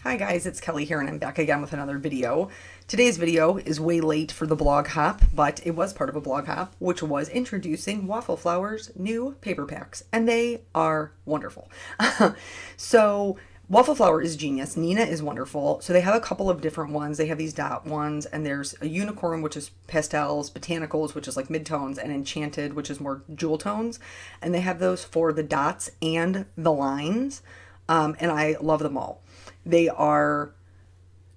Hi guys, it's Kelly here and I'm back again with another video. Today's video is way late for the blog hop, but it was part of a blog hop, which was introducing Waffle Flower's new paper packs, and they are wonderful. So Waffle Flower is genius. Nina is wonderful. So they have a couple of different ones. They have these dot ones, and there's a unicorn, which is pastels, botanicals, which is like midtones, and enchanted, which is more jewel tones. And they have those for the dots and the lines. And I love them all. They are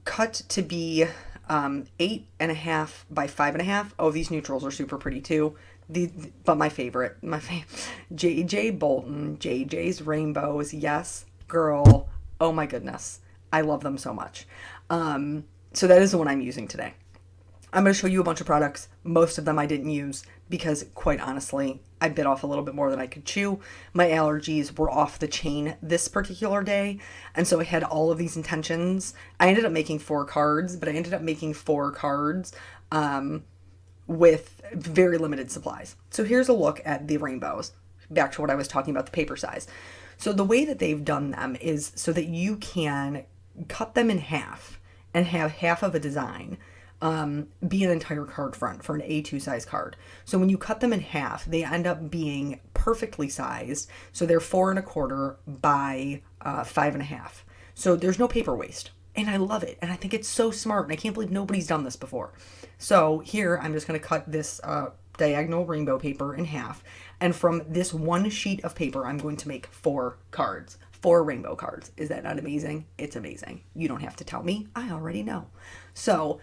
cut to be 8.5 by 5.5. Oh, these neutrals are super pretty too. But my favorite, JJ Bolton, JJ's Rainbows. Yes, girl. Oh my goodness. I love them so much. So that is the one I'm using today. I'm going to show you a bunch of products. Most of them I didn't use because, quite honestly, I bit off a little bit more than I could chew. My allergies were off the chain this particular day, and so I had all of these intentions. I ended up making 4 cards, but I ended up making 4 cards with very limited supplies. So here's a look at the rainbows. Back to what I was talking about, the paper size. So the way that they've done them is so that you can cut them in half and have half of a design be an entire card front for an A2 size card. So when you cut them in half, they end up being perfectly sized. So they're 4.25 by 5.5. So there's no paper waste. And I love it. And I think it's so smart. And I can't believe nobody's done this before. So here, I'm just going to cut this diagonal rainbow paper in half. And from this one sheet of paper, I'm going to make 4 cards. 4 rainbow cards. Is that not amazing? It's amazing. You don't have to tell me. I already know. So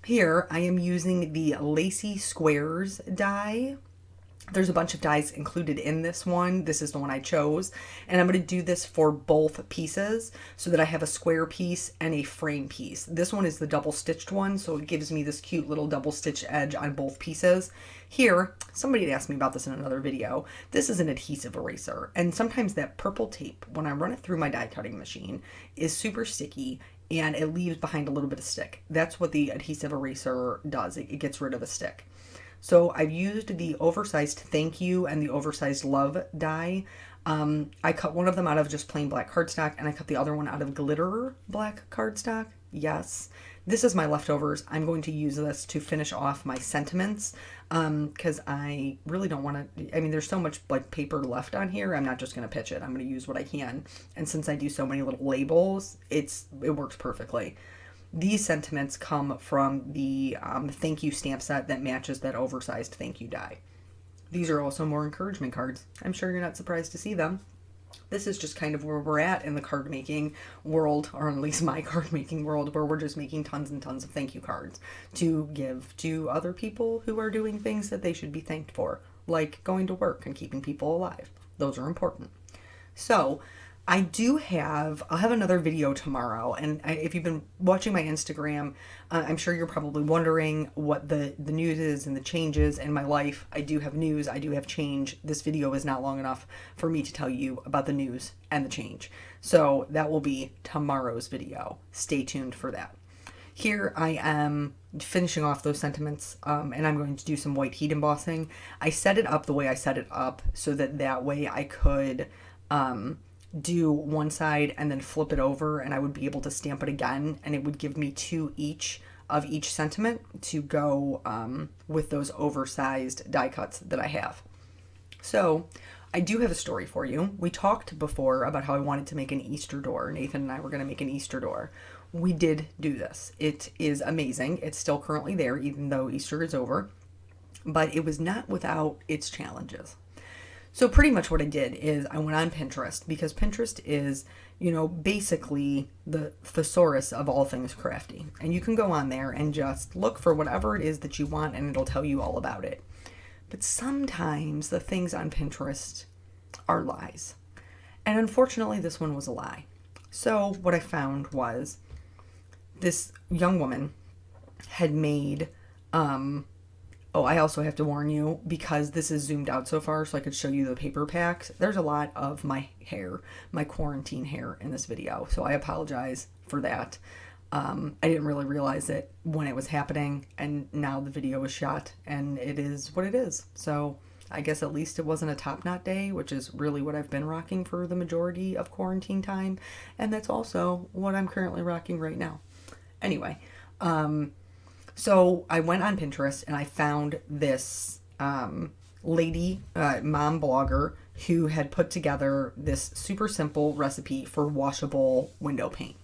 here I am using the Lacy Squares die. There's a bunch of dies included in this one. This is the one I chose. And I'm going to do this for both pieces so that I have a square piece and a frame piece. This one is the double stitched one, so it gives me this cute little double stitch edge on both pieces. Here, somebody had asked me about this in another video. This is an adhesive eraser. And sometimes that purple tape, when I run it through my die cutting machine, is super sticky and it leaves behind a little bit of stick. That's what the adhesive eraser does. It gets rid of the stick. So I've used the oversized thank you and the oversized love die. I cut one of them out of just plain black cardstock and I cut the other one out of glitter black cardstock. Yes. This is my leftovers. I'm going to use this to finish off my sentiments because I really don't want to, I mean, there's so much like paper left on here. I'm not just going to pitch it. I'm going to use what I can. And since I do so many little labels, it works perfectly. These sentiments come from the thank you stamp set that matches that oversized thank you die. These are also more encouragement cards. I'm sure you're not surprised to see them. This is just kind of where we're at in the card making world, or at least my card making world, where we're just making tons and tons of thank you cards to give to other people who are doing things that they should be thanked for, like going to work and keeping people alive. Those are important. So I'll have another video tomorrow, and if you've been watching my Instagram, I'm sure you're probably wondering what the news is and the changes in my life. I do have news, I do have change. This video is not long enough for me to tell you about the news and the change. So that will be tomorrow's video. Stay tuned for that. Here I am finishing off those sentiments, and I'm going to do some white heat embossing. I set it up the way I set it up so that way I could do one side and then flip it over and I would be able to stamp it again, and it would give me 2 each of each sentiment to go with those oversized die cuts that I have. So I do have a story for you. We talked before about how I wanted to make an Easter door. Nathan and I were going to make an Easter door. We did do this. It is amazing. It's still currently there even though Easter is over, but it was not without its challenges. So pretty much what I did is I went on Pinterest, because Pinterest is, basically the thesaurus of all things crafty. And you can go on there and just look for whatever it is that you want and it'll tell you all about it. But sometimes the things on Pinterest are lies. And unfortunately, this one was a lie. So what I found was this young woman had made, I also have to warn you, because this is zoomed out so far so I could show you the paper packs. There's a lot of my hair, my quarantine hair in this video. So I apologize for that. I didn't really realize it when it was happening, and now the video is shot and it is what it is. So I guess at least it wasn't a top knot day, which is really what I've been rocking for the majority of quarantine time. And that's also what I'm currently rocking right now. Anyway, so I went on Pinterest and I found this lady, mom blogger, who had put together this super simple recipe for washable window paint.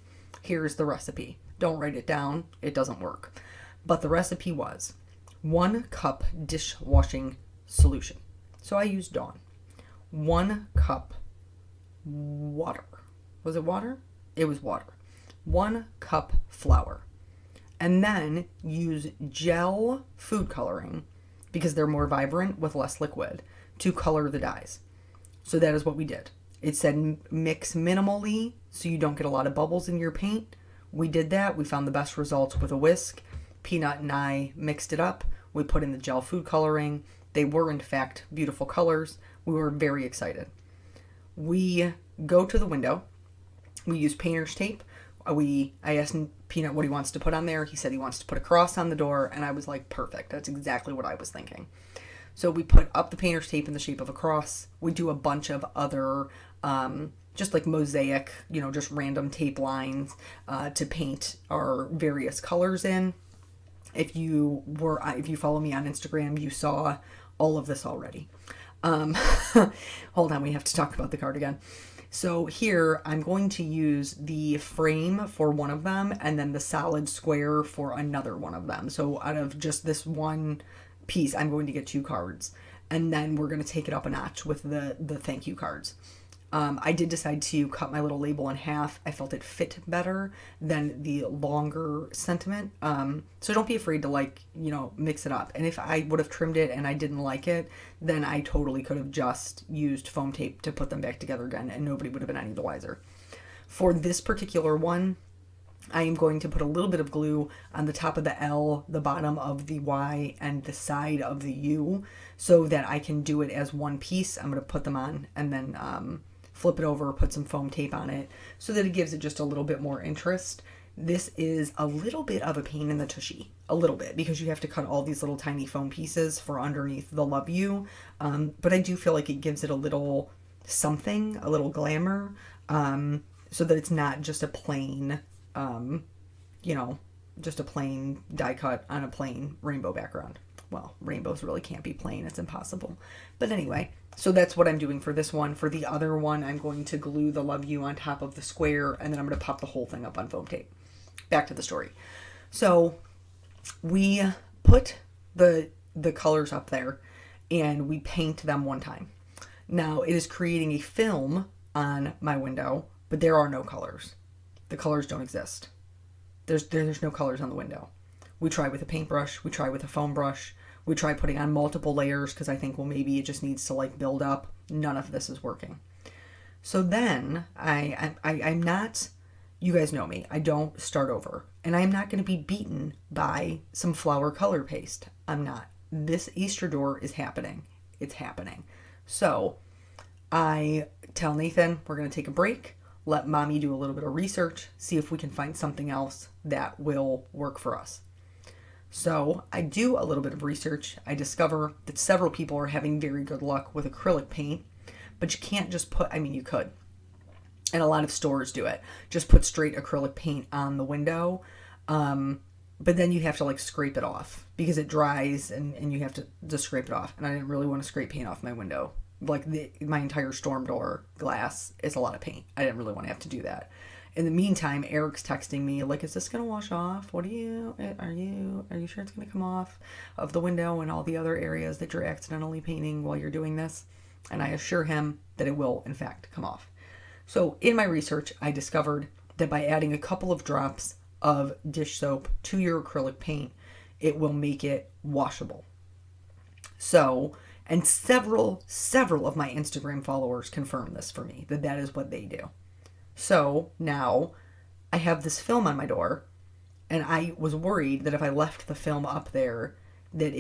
Here's the recipe. Don't write it down, it doesn't work. But the recipe was 1 cup dishwashing solution. So I used Dawn. 1 cup water. Was it water? It was water. 1 cup flour. And then use gel food coloring, because they're more vibrant with less liquid, to color the dyes. So that is what we did. It said mix minimally so you don't get a lot of bubbles in your paint. We did that. We found the best results with a whisk. Peanut and I mixed it up. We put in the gel food coloring. They were, in fact, beautiful colors. We were very excited. We go to the window. We use painter's tape. I asked Peanut what he wants to put on there. He said he wants to put a cross on the door, and I was like, perfect. That's exactly what I was thinking. So we put up the painter's tape in the shape of a cross. We do a bunch of other, just like mosaic, just random tape lines to paint our various colors in. If you follow me on Instagram, you saw all of this already. Hold on, we have to talk about the cardigan. So here I'm going to use the frame for one of them and then the solid square for another one of them. So out of just this one piece, I'm going to get 2 cards, and then we're going to take it up a notch with the thank you cards. I did decide to cut my little label in half. I felt it fit better than the longer sentiment. So don't be afraid to mix it up. And if I would have trimmed it and I didn't like it, then I totally could have just used foam tape to put them back together again, and nobody would have been any the wiser. For this particular one, I am going to put a little bit of glue on the top of the L, the bottom of the Y, and the side of the U so that I can do it as one piece. I'm going to put them on and then flip it over, put some foam tape on it so that it gives it just a little bit more interest. This is a little bit of a pain in the tushy, a little bit, because you have to cut all these little tiny foam pieces for underneath the love you. But I do feel like it gives it a little something, a little glamour, so that it's not just a plain, just a plain die cut on a plain rainbow background. Well, rainbows really can't be plain. It's impossible. But anyway, so that's what I'm doing for this one. For the other one, I'm going to glue the love you on top of the square, and then I'm going to pop the whole thing up on foam tape. Back to the story. So we put the colors up there, and we paint them one time. Now, it is creating a film on my window, but there are no colors. The colors don't exist. There's no colors on the window. We try with a paintbrush. We try with a foam brush. We try putting on multiple layers because I think, well, maybe it just needs to build up. None of this is working. So then I'm not, you guys know me, I don't start over. And I'm not going to be beaten by some flower color paste. I'm not. This Easter door is happening. It's happening. So I tell Nathan we're going to take a break, let mommy do a little bit of research, see if we can find something else that will work for us. So I do a little bit of research. I discover that several people are having very good luck with acrylic paint, but you can't just you could. And a lot of stores do it. Just put straight acrylic paint on the window. But then you have to scrape it off because it dries and you have to just scrape it off. And I didn't really want to scrape paint off my window. My entire storm door glass is a lot of paint. I didn't really want to have to do that. In the meantime, Eric's texting me is this going to wash off? Are you sure it's going to come off of the window and all the other areas that you're accidentally painting while you're doing this? And I assure him that it will, in fact, come off. So in my research, I discovered that by adding a couple of drops of dish soap to your acrylic paint, it will make it washable. So, and several of my Instagram followers confirm this for me, that is what they do. So now I have this film on my door, and I was worried that if I left the film up there, that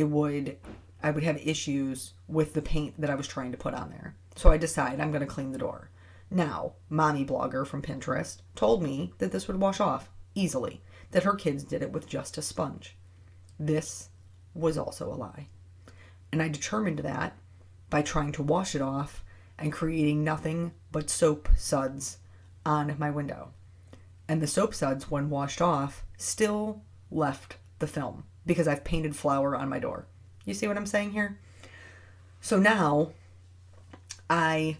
I would have issues with the paint that I was trying to put on there. So I decide I'm going to clean the door. Now, mommy blogger from Pinterest told me that this would wash off easily, that her kids did it with just a sponge. This was also a lie. And I determined that by trying to wash it off and creating nothing but soap suds on my window. And the soap suds, when washed off, still left the film because I've painted flour on my door. You see what I'm saying here? So now I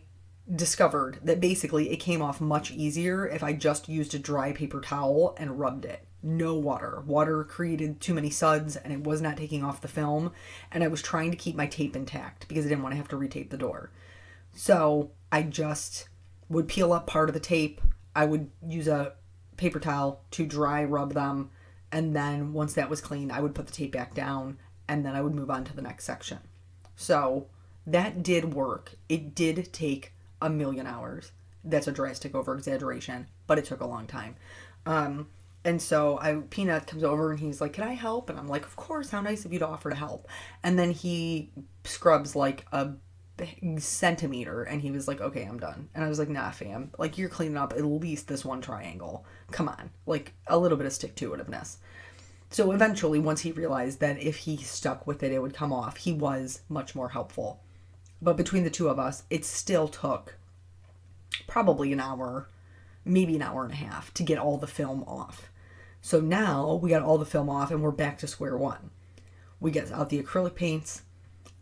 discovered that basically it came off much easier if I just used a dry paper towel and rubbed it. No water. Water created too many suds and it was not taking off the film. And I was trying to keep my tape intact because I didn't want to have to retape the door. So I just would peel up part of the tape. I would use a paper towel to dry rub them. And then once that was clean, I would put the tape back down and then I would move on to the next section. So that did work. It did take a million hours. That's a drastic over exaggeration, but it took a long time. And so Peanut comes over and he's like, can I help? And I'm like, of course, how nice of you to offer to help. And then he scrubs like a centimeter and he was like, okay, I'm done. And I was like, nah, fam, like you're cleaning up at least this one triangle. Come on, like a little bit of stick-to-itiveness. So eventually, once he realized that if he stuck with it, it would come off, he was much more helpful. But between the two of us, it still took probably an hour, maybe an hour and a half to get all the film off. So now we got all the film off and we're back to square one. We get out the acrylic paints.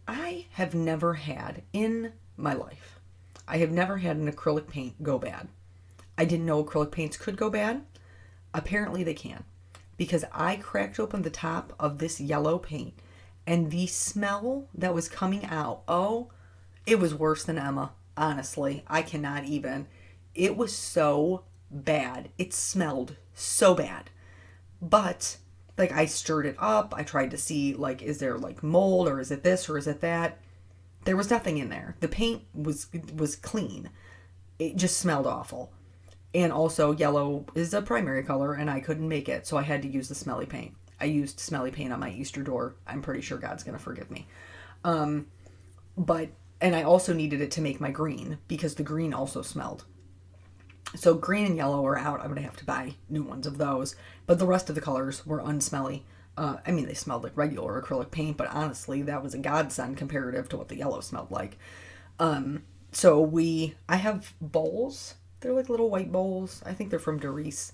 I have never had in my life, I have never had an acrylic paint go bad. I didn't know acrylic paints could go bad. Apparently they can. Because I cracked open the top of this yellow paint and the smell that was coming out, oh, it was worse than Emma. Honestly, I cannot even. It was so bad. It smelled so bad. But, like, I stirred it up. I tried to see, like, is there, like, mold or is it this or is it that? There was nothing in there. The paint was clean. It just smelled awful. And also, yellow is a primary color, and I couldn't make it, so I had to use the smelly paint. I used smelly paint on my Easter door. I'm pretty sure God's going to forgive me. And I also needed it to make my green, because the green also smelled. So green and yellow are out. I'm going to have to buy new ones of those. But the rest of the colors were unsmelly. I mean, they smelled like regular acrylic paint, but honestly, that was a godsend comparative to what the yellow smelled like. I have bowls. They're like little white bowls. I think they're from Doris.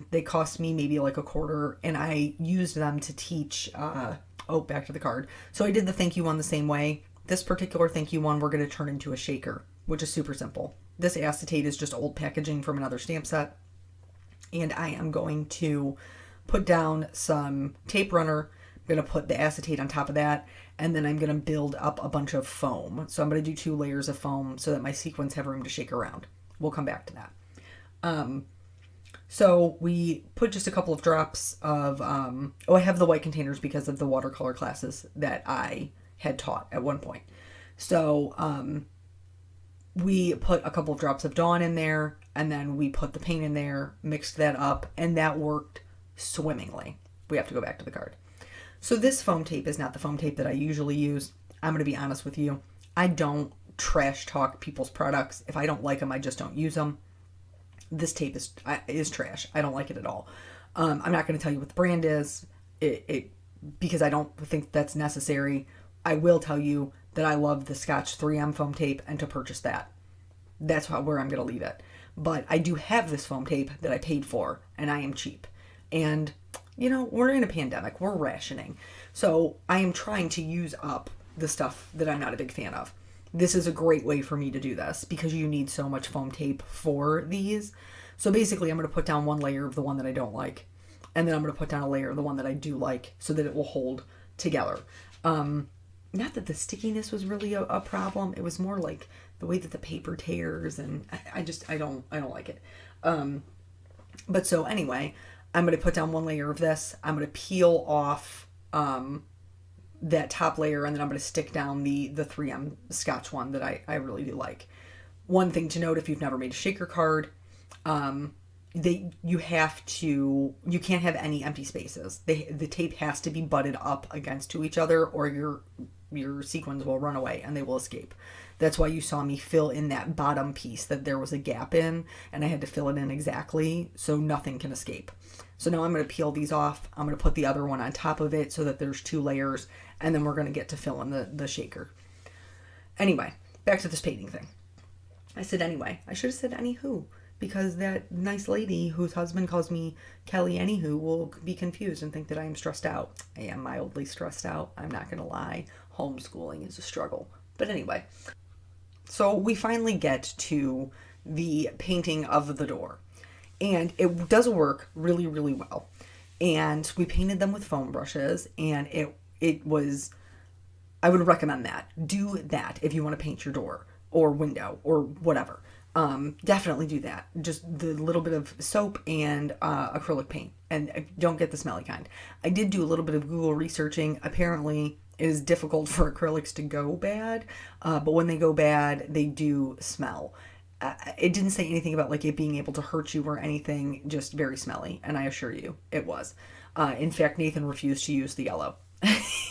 They cost me maybe like $0.25, and I used them to teach, back to the card. So I did the thank you one the same way. This particular thank you one, we're going to turn into a shaker, which is super simple. This acetate is just old packaging from another stamp set. And I am going to put down some tape runner. I'm going to put the acetate on top of that. And then I'm going to build up a bunch of foam. So I'm going to do 2 layers of foam so that my sequins have room to shake around. We'll come back to that. So we put just a couple of drops of, I have the white containers because of the watercolor classes that I had taught at one point. So we put a couple of drops of Dawn in there, and then we put the paint in there, mixed that up, and that worked swimmingly. We have to go back to the card. So this foam tape is not the foam tape that I usually use. I'm going to be honest with you. I don't trash talk people's products. If I don't like them, I just don't use them. This tape is trash. I don't like it at all. I'm not going to tell you what the brand is because I don't think that's necessary. I will tell you that I love the Scotch 3M foam tape and to purchase that. That's where I'm going to leave it. But I do have this foam tape that I paid for, and I am cheap. And, we're in a pandemic. We're rationing. So I am trying to use up the stuff that I'm not a big fan of. This is a great way for me to do this because you need so much foam tape for these. So basically, I'm going to put down 1 layer of the one that I don't like. And then I'm going to put down a layer of the one that I do like so that it will hold together. Not that the stickiness was really a problem. It was more like the way that the paper tears, and I don't like it. But so anyway, I'm going to put down 1 layer of this. I'm going to peel off that top layer, and then I'm going to stick down the 3M Scotch one that I really do like. One thing to note, if you've never made a shaker card, you can't have any empty spaces. The tape has to be butted up against to each other, or your sequins will run away and they will escape. That's why you saw me fill in that bottom piece that there was a gap in, and I had to fill it in exactly so nothing can escape. So now I'm going to peel these off. I'm going to put the other one on top of it so that there's 2 layers, and then we're going to get to fill in the shaker. Anyway, back to this painting thing. I said anyway. I should have said anywho, because that nice lady whose husband calls me Kelly anywho will be confused and think that I am stressed out. I am mildly stressed out. I'm not going to lie. Homeschooling is a struggle. But anyway, so we finally get to the painting of the door. And it does work really, really well. And we painted them with foam brushes, and it was, I would recommend that. Do that if you want to paint your door or window or whatever. Definitely do that. Just the little bit of soap and acrylic paint, and don't get the smelly kind. I did do a little bit of Google researching. Apparently it is difficult for acrylics to go bad, but when they go bad, they do smell. It didn't say anything about like it being able to hurt you or anything, just very smelly, and I assure you it was. In fact, Nathan refused to use the yellow.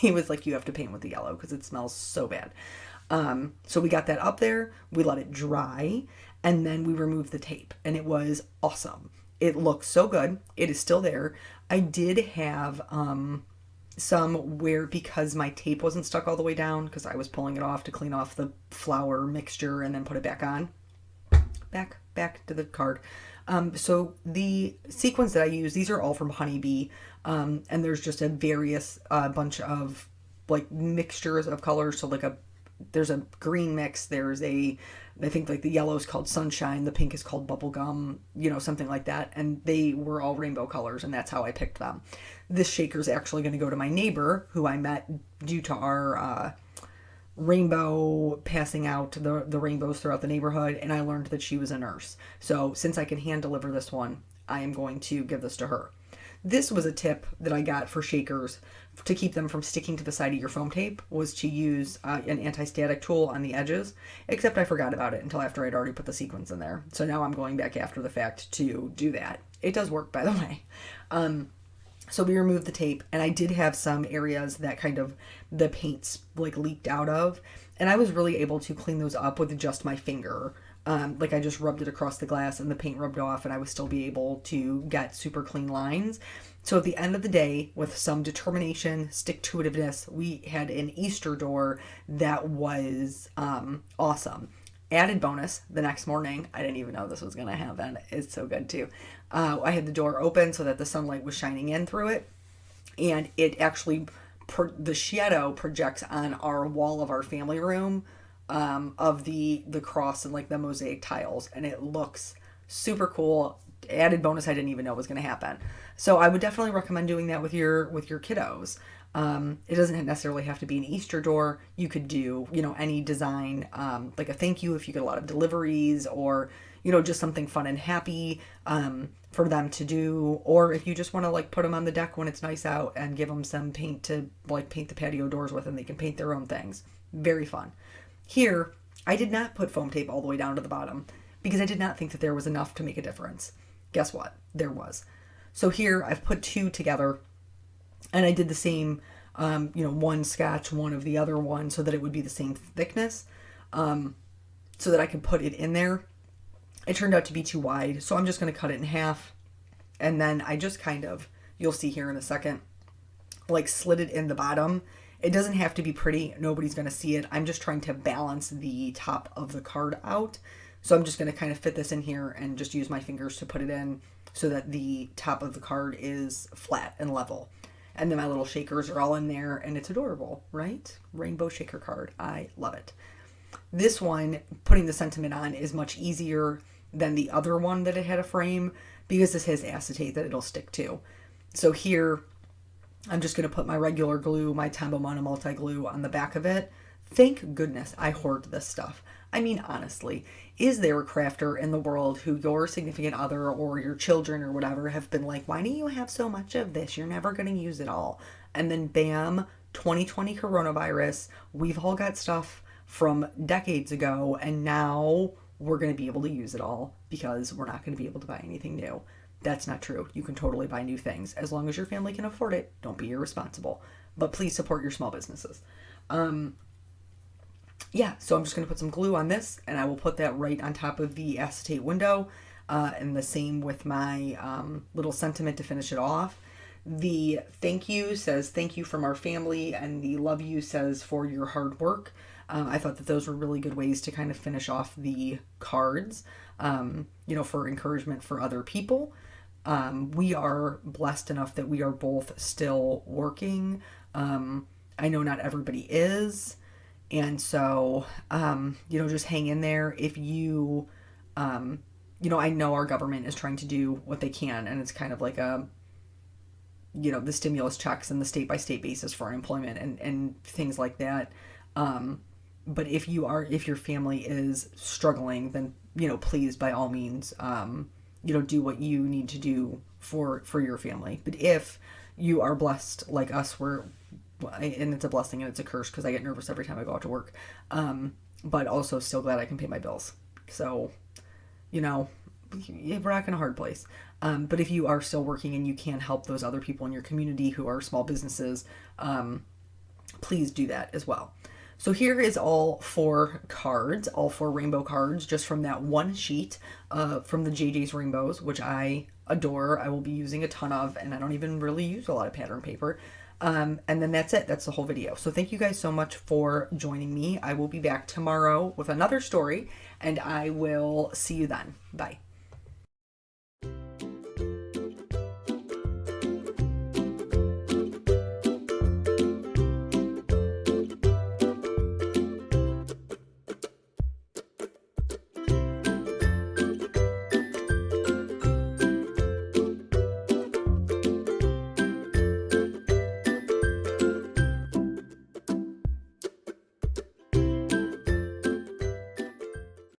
He was like, you have to paint with the yellow because it smells so bad. So we got that up there, we let it dry, and then we removed the tape, and it was awesome. It looks so good. It is still there. I did have some where, because my tape wasn't stuck all the way down, because I was pulling it off to clean off the flour mixture and then put it back on. Back to the card. So the sequins that I use, these are all from Honeybee, and there's just a various bunch of like mixtures of colors. So like there's a green mix, there's I think like the yellow is called Sunshine, the pink is called Bubblegum, something like that. And they were all rainbow colors, and that's how I picked them. This shaker is actually going to go to my neighbor, who I met due to our rainbow passing out the rainbows throughout the neighborhood, and I learned that she was a nurse. So since I can hand deliver this one, I am going to give this to her. This was a tip that I got for shakers to keep them from sticking to the side of your foam tape, was to use an anti-static tool on the edges, except I forgot about it until after I'd already put the sequins in there. So now I'm going back after the fact to do that. It does work, by the way. So we removed the tape, and I did have some areas that kind of the paints like leaked out of, and I was really able to clean those up with just my finger. Like I just rubbed it across the glass and the paint rubbed off, and I would still be able to get super clean lines. So at the end of the day, with some determination, stick-to-itiveness, we had an Easter door that was awesome. Added bonus, the next morning, I didn't even know this was going to happen. It's so good too. I had the door open so that the sunlight was shining in through it, and it actually, the shadow projects on our wall of our family room of the cross and like the mosaic tiles, and it looks super cool. Added bonus, I didn't even know was going to happen. So I would definitely recommend doing that with your kiddos. It doesn't necessarily have to be an Easter door. You could do, any design, like a thank you if you get a lot of deliveries, or, just something fun and happy, for them to do. Or if you just want to like put them on the deck when it's nice out and give them some paint to like paint the patio doors with, and they can paint their own things. Very fun. Here, I did not put foam tape all the way down to the bottom because I did not think that there was enough to make a difference. Guess what? There was. So here I've put two together, and I did the same, one scotch, one of the other one, so that it would be the same thickness, so that I could put it in there. It turned out to be too wide, so I'm just going to cut it in half, and then I just kind of, you'll see here in a second, like slid it in the bottom. It doesn't have to be pretty. Nobody's going to see it. I'm just trying to balance the top of the card out. So I'm just going to kind of fit this in here and just use my fingers to put it in so that the top of the card is flat and level. And then my little shakers are all in there, and it's adorable, right? Rainbow shaker card. I love it. This one, putting the sentiment on, is much easier than the other one that it had a frame, because this has acetate that it'll stick to. So here, I'm just going to put my regular glue, my Tombow Mono Multi Glue, on the back of it. Thank goodness I hoard this stuff. I mean, honestly, is there a crafter in the world who your significant other or your children or whatever have been like, why do you have so much of this? You're never going to use it all. And then bam, 2020 coronavirus, we've all got stuff from decades ago, and now we're going to be able to use it all because we're not going to be able to buy anything new. That's not true. You can totally buy new things as long as your family can afford it. Don't be irresponsible, but please support your small businesses. So I'm just going to put some glue on this, and I will put that right on top of the acetate window, and the same with my little sentiment to finish it off. The thank you says thank you from our family, and the love you says for your hard work. I thought that those were really good ways to kind of finish off the cards, for encouragement for other people. We are blessed enough that we are both still working. I know not everybody is. And so, just hang in there. If you, I know our government is trying to do what they can, and it's kind of like the stimulus checks and the state by state basis for unemployment and things like that. But if your family is struggling, then, please, by all means, do what you need to do for your family. But if you are blessed like us, and it's a blessing and it's a curse because I get nervous every time I go out to work. But also still glad I can pay my bills. So, we're not in a hard place. But if you are still working and you can help those other people in your community who are small businesses, please do that as well. So here is all 4 cards, all 4 rainbow cards, just from that one sheet from the JJ's Rainbows, which I adore. I will be using a ton of, and I don't even really use a lot of pattern paper. And then that's it. That's the whole video. So thank you guys so much for joining me. I will be back tomorrow with another story, and I will see you then. Bye.